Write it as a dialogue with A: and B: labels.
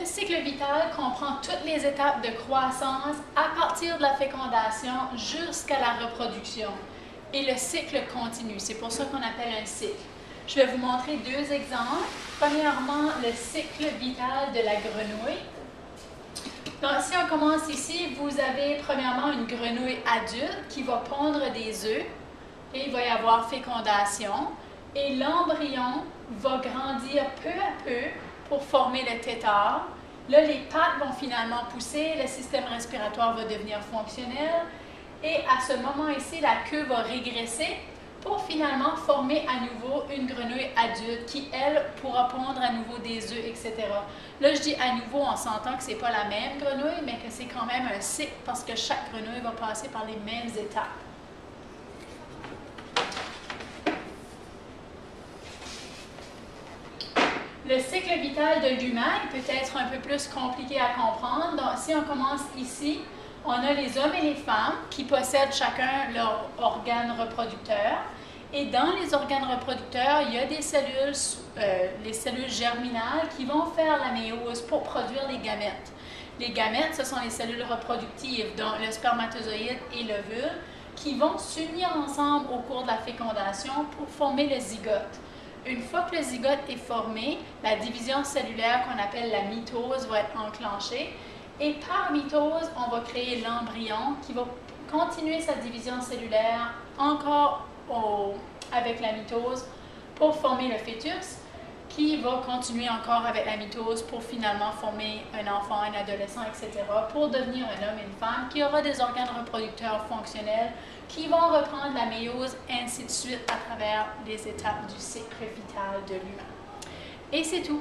A: Le cycle vital comprend toutes les étapes de croissance à partir de la fécondation jusqu'à la reproduction. Et le cycle continue, c'est pour ça qu'on appelle un cycle. Je vais vous montrer deux exemples. Premièrement, le cycle vital de la grenouille. Donc, si on commence ici, vous avez premièrement une grenouille adulte qui va pondre des œufs et il va y avoir fécondation. Et l'embryon va grandir peu à peu pour former le tétard. Là, les pattes vont finalement pousser, le système respiratoire va devenir fonctionnel et à ce moment ici, la queue va régresser pour finalement former à nouveau une grenouille adulte qui, elle, pourra pondre à nouveau des œufs, etc. Là, je dis à nouveau, on s'entend que ce n'est pas la même grenouille, mais que c'est quand même un cycle parce que chaque grenouille va passer par les mêmes étapes. Le cycle vital de l'humain peut être un peu plus compliqué à comprendre. Donc, si on commence ici, on a les hommes et les femmes qui possèdent chacun leur organe reproducteur. Et dans les organes reproducteurs, il y a des cellules, les cellules germinales qui vont faire la méiose pour produire les gamètes. Les gamètes, ce sont les cellules reproductives, dont le spermatozoïde et l'ovule, qui vont s'unir ensemble au cours de la fécondation pour former le zygote. Une fois que le zygote est formé, la division cellulaire qu'on appelle la mitose va être enclenchée. Et par mitose, on va créer l'embryon qui va continuer sa division cellulaire encore avec la mitose pour former le fœtus, qui va continuer encore avec la mitose pour finalement former un enfant, un adolescent, etc., pour devenir un homme et une femme qui aura des organes reproducteurs fonctionnels qui vont reprendre la méiose, ainsi de suite, à travers les étapes du cycle vital de l'humain. Et c'est tout.